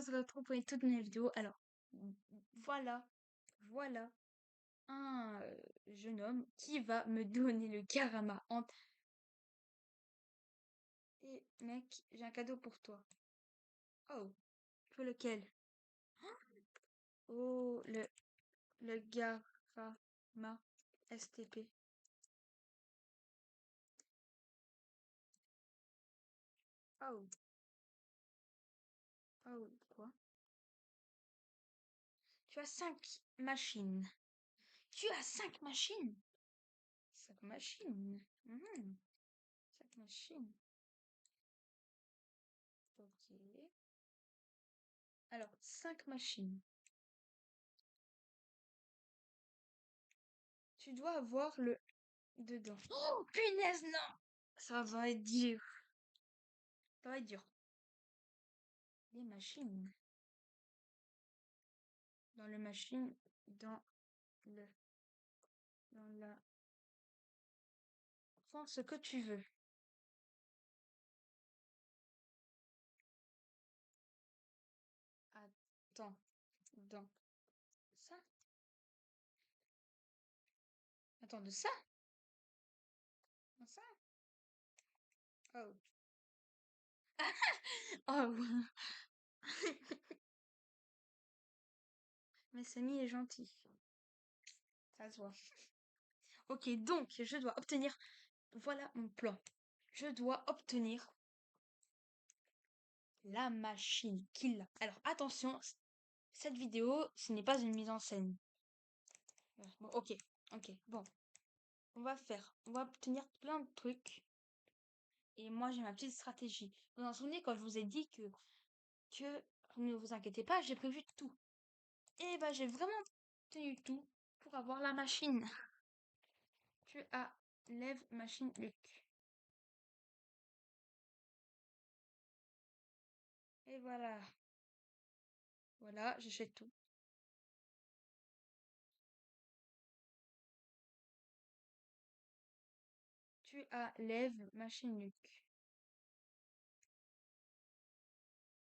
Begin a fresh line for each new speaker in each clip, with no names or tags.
on se retrouve pour une toute nouvelle vidéo. Alors, voilà, voilà un jeune homme qui va me donner le karama. Et mec, j'ai un cadeau pour toi. Oh, tu veux lequel? Oh, le Garama STP. Oh, oh, quoi? Tu as 5 machines. Tu as 5 machines? 5 machines. 5 machines. Ok. Alors, 5 machines. Tu dois avoir le dedans. Oh, punaise, non! Ça va être dur. Ça va être dur. Les machines. Dans le machine, le, dans la, prends ce que tu veux. Attends, dans ça? Attends, de ça? Dans ça? Oh. Oh. Mais Samy est gentil. Ça se voit. Ok, donc, je dois obtenir... Voilà mon plan. Je dois obtenir la machine qu'il a. Alors, attention, cette vidéo, ce n'est pas une mise en scène. Bon, ok, bon. On va obtenir plein de trucs. Et moi, j'ai ma petite stratégie. Vous vous en souvenez quand je vous ai dit que ne vous inquiétez pas, j'ai prévu tout. Et bah, j'ai vraiment tenu tout pour avoir la machine. Tu as lève machine Luc. Et voilà. Voilà, j'achète tout. Tu as lève machine Luc.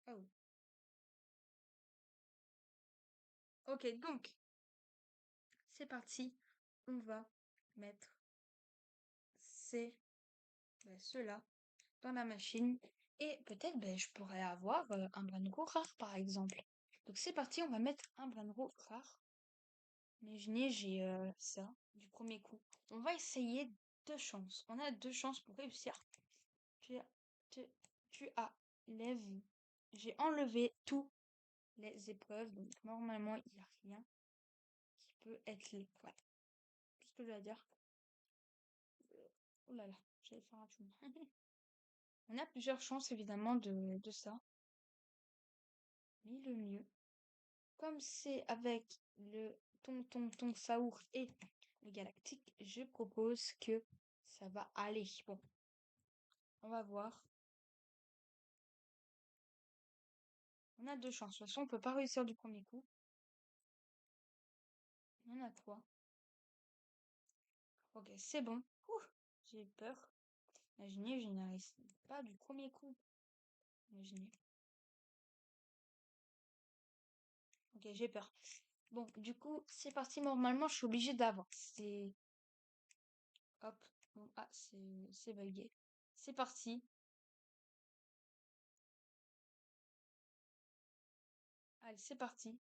Oh. Ok, donc, c'est parti. On va mettre ceux-là dans la machine. Et peut-être je pourrais avoir un Branco rare par exemple. Donc c'est parti, on va mettre un Branco rare. Imaginez, j'ai ça du premier coup. On va essayer 2 chances. On a 2 chances pour réussir. Tu as lève. J'ai enlevé toutes les épreuves. Donc normalement, il n'y a rien qui peut être là. Ouais. Tout ce que je dois dire. Oh là là, j'allais faire un tour. On a plusieurs chances évidemment de ça. Mais le mieux, comme c'est avec le tonton Saour et le galactique, je propose que ça va aller. Bon, on va voir. On a 2 chances. De toute façon, on peut pas réussir du premier coup. On a 3. Ok, c'est bon. Ouh, j'ai peur. Imaginez, je n'y arrive pas du premier coup. Imaginez. Ok, j'ai peur. Bon, du coup, c'est parti. Normalement, je suis obligée d'avancer. Hop. Bon, ah, c'est bugué. C'est parti. Allez, c'est parti.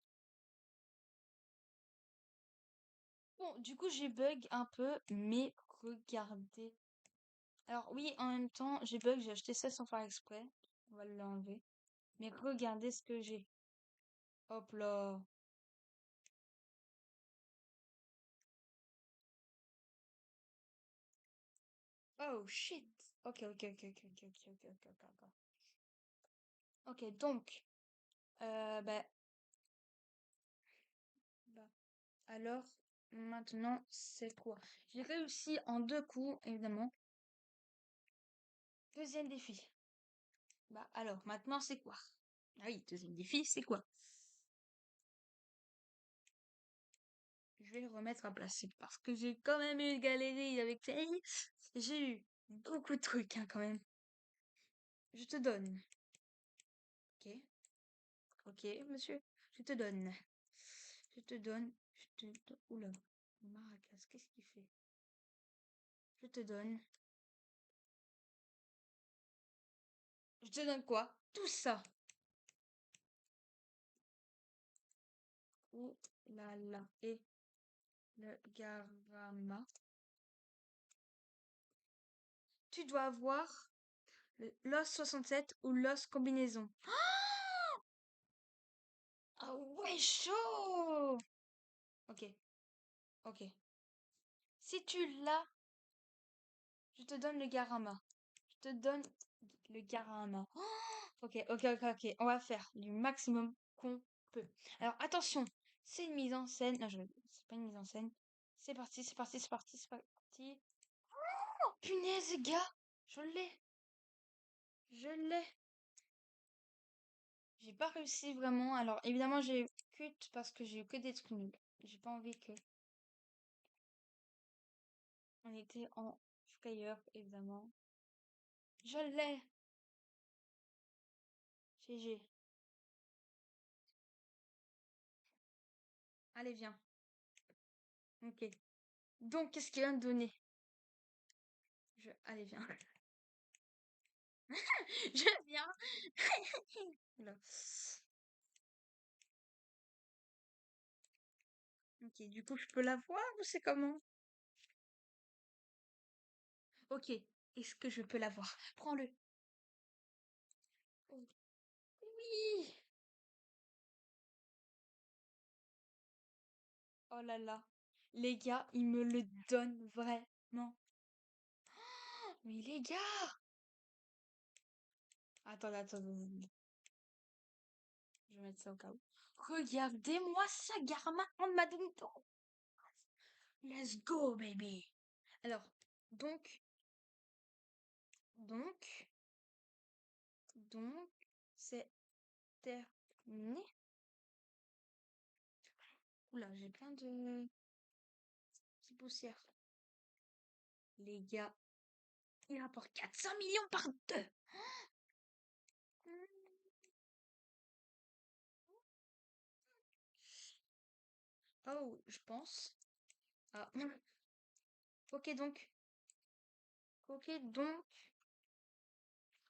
Bon, du coup, j'ai bug un peu, mais regardez. Alors oui, en même temps, j'ai bug, j'ai acheté ça sans faire exprès. On va l'enlever. Mais regardez ce que j'ai. Hop là. Oh shit. Ok, ok, ok, ok, ok, ok, ok, ok, ok, ok. Ok, donc, bah, alors, maintenant, c'est quoi? J'ai réussi en 2 coups, évidemment. Deuxième défi. Bah, alors, maintenant, c'est quoi? Ah oui, deuxième défi, c'est quoi? Je vais le remettre à placer parce que j'ai quand même eu une galerie avec Faye. J'ai eu beaucoup de trucs, hein, quand même. Je te donne. Ok. Ok, monsieur, je te donne. Je te donne. Oula, Maracas, qu'est-ce qu'il fait? Je te donne. Je te donne quoi? Tout ça. Ouh là là. Et le garama. Tu dois avoir l'os 67 ou l'os combinaison. Ah ouais, chaud! Ok, ok. Si tu l'as, je te donne le garama. Je te donne le garama. Ok, ok, ok, ok. On va faire du maximum qu'on peut. Alors attention, c'est une mise en scène. Non, c'est pas une mise en scène. C'est parti, c'est parti, c'est parti, c'est parti. Oh, punaise, gars! Je l'ai! Je l'ai! J'ai pas réussi vraiment. Alors évidemment, j'ai cut parce que j'ai eu que des trucs nuls. J'ai pas envie que on était en frayeur, évidemment. Je l'ai! GG. Allez, viens. Ok. Donc, qu'est-ce qu'il vient de donner? Allez, viens. Je viens. Oula. Ok, du coup, je peux la voir ou c'est comment? Ok, est-ce que je peux la voir? Prends-le. Oh, oui! Oh là là. Les gars, ils me le donnent vraiment. Mais les gars! Attends. Je vais mettre ça au cas où. Regardez-moi ça, Garma en Madinto. Let's go, baby. Alors, donc, donc, donc, c'est terminé. Oula, j'ai plein de petites poussières. Les gars, il rapporte 400 millions par deux. Oh, je pense. Ah. Ok, donc. Ok, donc.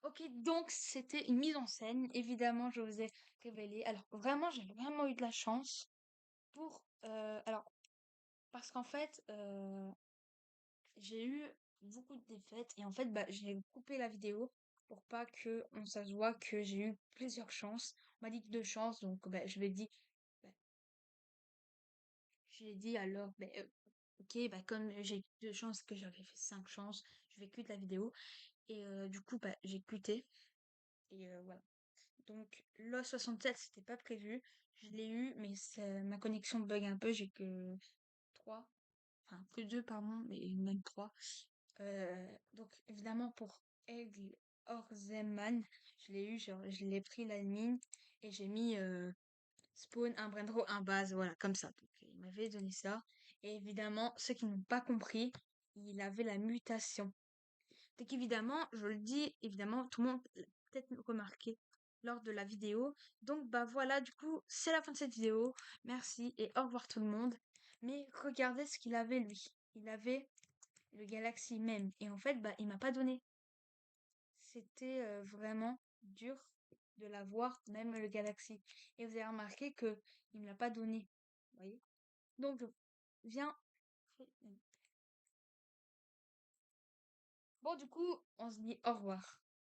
Ok, donc c'était une mise en scène. Évidemment, je vous ai révélé. Alors, vraiment, j'ai vraiment eu de la chance pour. Alors, parce qu'en fait, j'ai eu beaucoup de défaites et en fait, bah, j'ai coupé la vidéo pour pas que on ça se voit que j'ai eu plusieurs chances. On m'a dit que deux chances, donc bah, bah, j'ai dit alors, bah, ok, bah, comme j'ai deux chances que j'avais fait cinq chances, je vais quitter la vidéo et du coup, bah, j'ai quitté et voilà. Donc l'O 67 c'était pas prévu, je l'ai eu, mais ma connexion bug un peu, j'ai que trois, enfin que deux pardon, mais même trois. Donc évidemment pour Aigle Orzeman, je l'ai eu, genre je l'ai pris la mine et j'ai mis spawn, un braindro, un base, voilà, comme ça. Donc il m'avait donné ça. Et évidemment, ceux qui n'ont pas compris, il avait la mutation. Donc évidemment, je le dis, évidemment, tout le monde l'a peut-être remarqué lors de la vidéo. Donc bah voilà, du coup, c'est la fin de cette vidéo. Merci et au revoir tout le monde. Mais regardez ce qu'il avait lui. Il avait le Galaxy même. Et en fait, bah, il m'a pas donné. C'était vraiment dur de l'avoir, même le Galaxy. Et vous avez remarqué que il me l'a pas donné. Vous voyez? Donc, viens. Bon, du coup, on se dit au revoir.